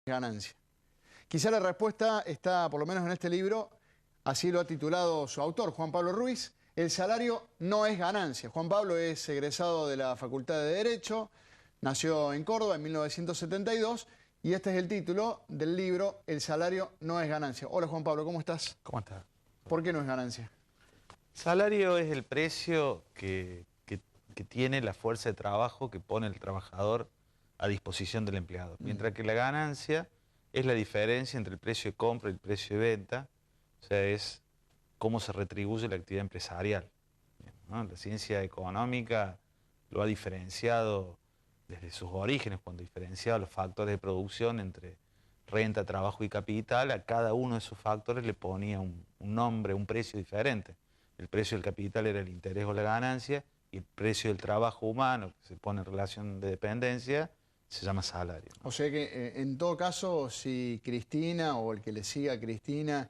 Ganancia. Quizá la respuesta está, por lo menos en este libro, así lo ha titulado su autor, Juan Pablo Ruiz, el salario no es ganancia. Juan Pablo es egresado de la Facultad de Derecho, nació en Córdoba en 1972 y este es el título del libro, El salario no es ganancia. Hola Juan Pablo, ¿cómo estás? ¿Cómo estás? ¿Por qué no es ganancia? Salario es el precio que tiene la fuerza de trabajo que pone el trabajador a disposición del empleado. Mientras que la ganancia es la diferencia entre el precio de compra y el precio de venta, o sea, es cómo se retribuye la actividad empresarial, ¿no? La ciencia económica lo ha diferenciado desde sus orígenes, cuando diferenciaba los factores de producción entre renta, trabajo y capital. A cada uno de esos factores le ponía un nombre, un precio diferente. El precio del capital era el interés o la ganancia, y el precio del trabajo humano, que se pone en relación de dependencia, se llama salario, ¿no? O sea que en todo caso, si Cristina o el que le siga a Cristina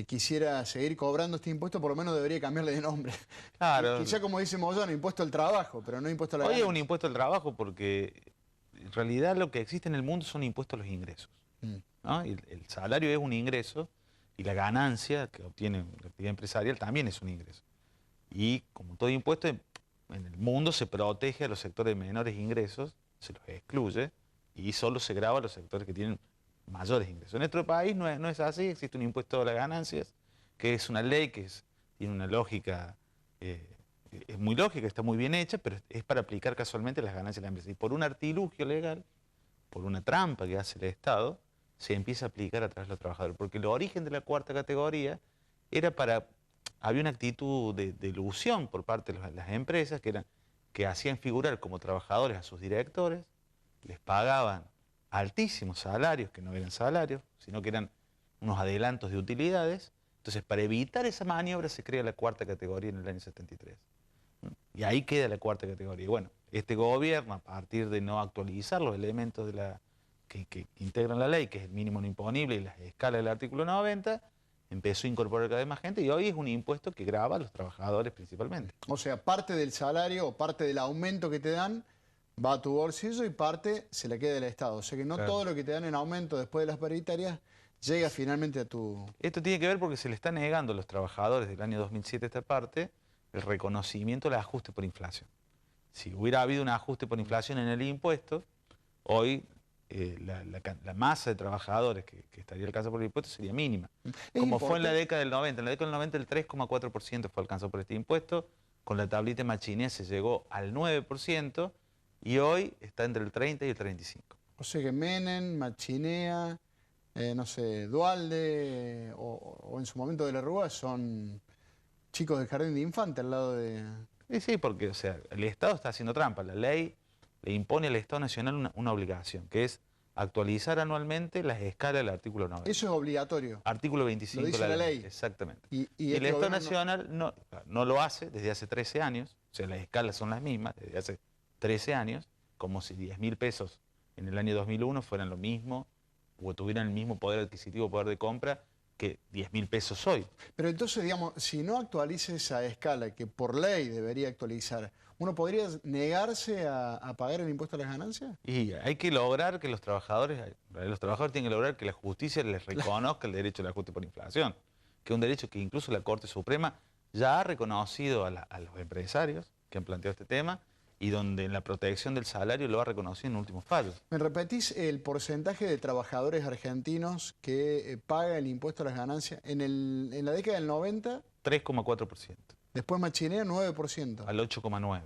quisiera seguir cobrando este impuesto, por lo menos debería cambiarle de nombre. Claro, Quizá como dice Moyano, impuesto al trabajo, pero no impuesto a la hoy es ganancia. un impuesto al trabajo porque en realidad lo que existe en el mundo son impuestos a los ingresos, ¿no? Y el salario es un ingreso y la ganancia que obtiene la actividad empresarial también es un ingreso. Y como todo impuesto, en el mundo se protege a los sectores de menores ingresos, se los excluye y solo se grava a los sectores que tienen mayores ingresos. En nuestro país no es así, existe un impuesto a las ganancias, que es una ley tiene una lógica, es muy lógica, está muy bien hecha, pero es para aplicar casualmente las ganancias de la empresa. Y por un artilugio legal, por una trampa que hace el Estado, se empieza a aplicar a través de los trabajadores. Porque el origen de la cuarta categoría era había una actitud de ilusión por parte de las empresas que hacían figurar como trabajadores a sus directores, les pagaban altísimos salarios, que no eran salarios, sino que eran unos adelantos de utilidades. Entonces, para evitar esa maniobra se crea la cuarta categoría en el año 73. Y ahí queda la cuarta categoría. Y bueno, este gobierno, a partir de no actualizar los elementos que integran la ley, que es el mínimo no imponible y las escalas del artículo 90, empezó a incorporar cada vez más gente y hoy es un impuesto que grava a los trabajadores principalmente. O sea, parte del salario o parte del aumento que te dan va a tu bolsillo y parte se le queda del Estado. O sea que no Claro. todo lo que te dan en aumento después de las paritarias llega finalmente a tu... Esto tiene que ver porque se le está negando a los trabajadores del año 2007 esta parte el reconocimiento del ajuste por inflación. Si hubiera habido un ajuste por inflación en el impuesto, hoy la masa de trabajadores que estaría alcanzada por el impuesto sería mínima. Como fue en la década del 90. En la década del 90 el 3,4% fue alcanzado por este impuesto. Con la tablita de Machinea se llegó al 9% y hoy está entre el 30 y el 35%. O sea que Menem, Machinea, no sé, Dualde o en su momento de la Rúa son chicos de jardín de infante al lado de... Y sí, porque o sea, el Estado está haciendo trampa. La ley le impone al Estado Nacional una obligación, que es actualizar anualmente las escalas del artículo 90. Eso es obligatorio. Artículo 25 Lo dice de la ley. Exactamente. Y Y el este Estado gobierno Nacional no lo hace desde hace 13 años, o sea, las escalas son las mismas desde hace 13 años, como si 10.000 pesos en el año 2001 fueran lo mismo, o tuvieran el mismo poder adquisitivo, poder de compra, que 10.000 pesos hoy. Pero entonces, digamos, si no actualiza esa escala que por ley debería actualizar, ¿uno podría negarse a pagar el impuesto a las ganancias? Y hay que lograr que los trabajadores tienen que lograr que la justicia les reconozca el derecho al ajuste por inflación, que es un derecho que incluso la Corte Suprema ya ha reconocido a los empresarios que han planteado este tema y donde en la protección del salario lo ha reconocido en últimos fallos. ¿Me repetís el porcentaje de trabajadores argentinos que paga el impuesto a las ganancias en la década del 90? 3,4%, Después Machinea, 9%. al 8,9%.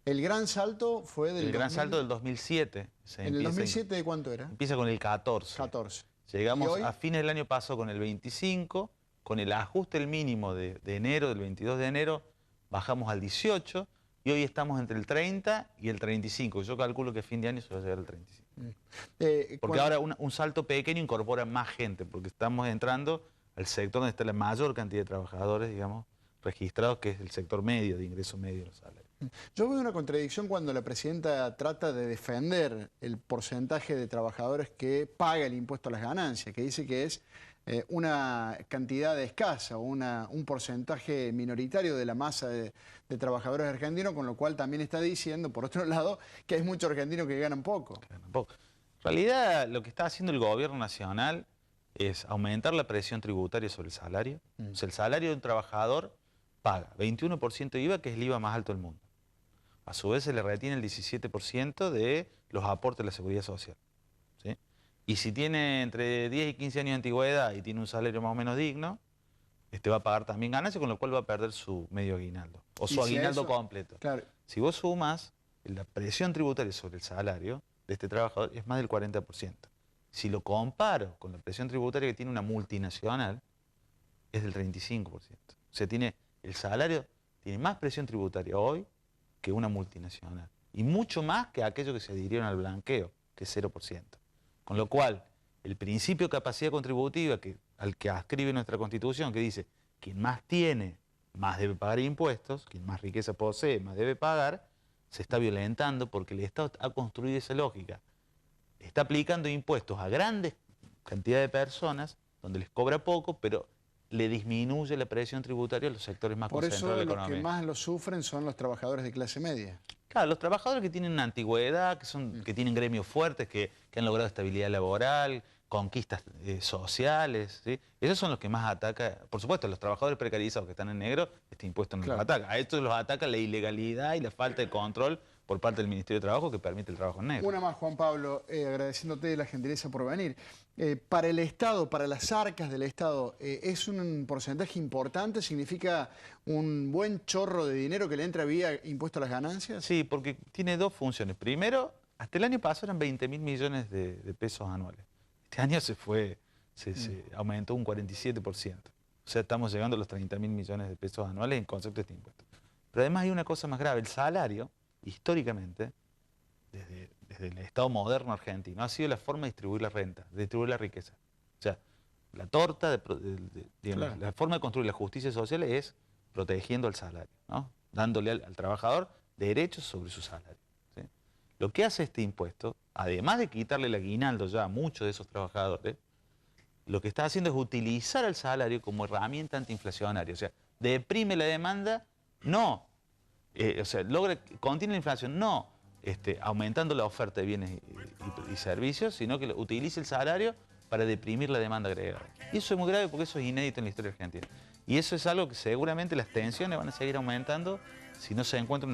El gran salto fue del El gran 2000. salto del 2007. ¿En el 2007 de cuánto era? Empieza con el 14. 14. Llegamos a fines del año pasado con el 25, con el ajuste el mínimo de enero, del 22 de enero, bajamos al 18 y hoy estamos entre el 30 y el 35. Yo calculo que a fin de año se va a llegar al 35. Porque ahora un salto pequeño incorpora más gente, porque estamos entrando al sector donde está la mayor cantidad de trabajadores, digamos, registrados, que es el sector medio, de ingreso medio de los salarios. Yo veo una contradicción cuando la presidenta trata de defender el porcentaje de trabajadores que paga el impuesto a las ganancias, que dice que es una cantidad escasa, un porcentaje minoritario de la masa de trabajadores argentinos, con lo cual también está diciendo, por otro lado, que hay muchos argentinos que ganan poco. Claro, realidad, lo que está haciendo el gobierno nacional es aumentar la presión tributaria sobre el salario. O sea, el salario de un trabajador paga 21% de IVA, que es el IVA más alto del mundo. A su vez se le retiene el 17% de los aportes de la seguridad social, ¿sí? Y si tiene entre 10 y 15 años de antigüedad y tiene un salario más o menos digno, va a pagar también ganancias, con lo cual va a perder su medio aguinaldo, o su aguinaldo completo. Claro. Si vos sumas, la presión tributaria sobre el salario de este trabajador es más del 40%. Si lo comparo con la presión tributaria que tiene una multinacional, es del 35%. O sea, el salario tiene más presión tributaria hoy que una multinacional. Y mucho más que aquellos que se adhirieron al blanqueo, que es 0%. Con lo cual, el principio de capacidad contributiva al que ascribe nuestra Constitución, que dice, quien más tiene, más debe pagar impuestos, quien más riqueza posee, más debe pagar, se está violentando porque el Estado ha construido esa lógica. Está aplicando impuestos a grandes cantidades de personas, donde les cobra poco, pero le disminuye la presión tributaria a los sectores más concentrados de la economía. Por eso los que más lo sufren son los trabajadores de clase media. Claro, los trabajadores que tienen una antigüedad, que tienen gremios fuertes, que han logrado estabilidad laboral, conquistas sociales, ¿sí? Esos son los que más ataca. Por supuesto, los trabajadores precarizados que están en negro, este impuesto no los ataca. A estos los ataca la ilegalidad y la falta de control por parte del Ministerio de Trabajo que permite el trabajo en negro. Una más, Juan Pablo, agradeciéndote la gentileza por venir. Para el Estado, para las arcas del Estado, ¿es un porcentaje importante? ¿Significa un buen chorro de dinero que le entra vía impuesto a las ganancias? Sí, porque tiene dos funciones. Primero, hasta el año pasado eran 20.000 millones de pesos anuales. Este año se aumentó un 47%. O sea, estamos llegando a los 30.000 millones de pesos anuales en concepto de este impuesto. Pero además hay una cosa más grave. El salario, históricamente, desde el Estado moderno argentino, ha sido la forma de distribuir la renta, de distribuir la riqueza. O sea, la torta, digamos, la forma de construir la justicia social es protegiendo el salario, ¿no? Dándole al trabajador derechos sobre su salario, ¿sí? Lo que hace este impuesto, además de quitarle el aguinaldo ya a muchos de esos trabajadores, lo que está haciendo es utilizar el salario como herramienta antiinflacionaria. O sea, deprime la demanda, no. Contiene la inflación, no aumentando la oferta de bienes y servicios, sino que utiliza el salario para deprimir la demanda agregada. Y eso es muy grave porque eso es inédito en la historia argentina. Y eso es algo que seguramente las tensiones van a seguir aumentando si no se encuentra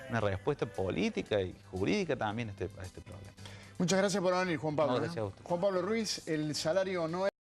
una respuesta política y jurídica también a este problema. Muchas gracias por venir, Juan Pablo. No, gracias a usted. Juan Pablo Ruiz, el salario no es...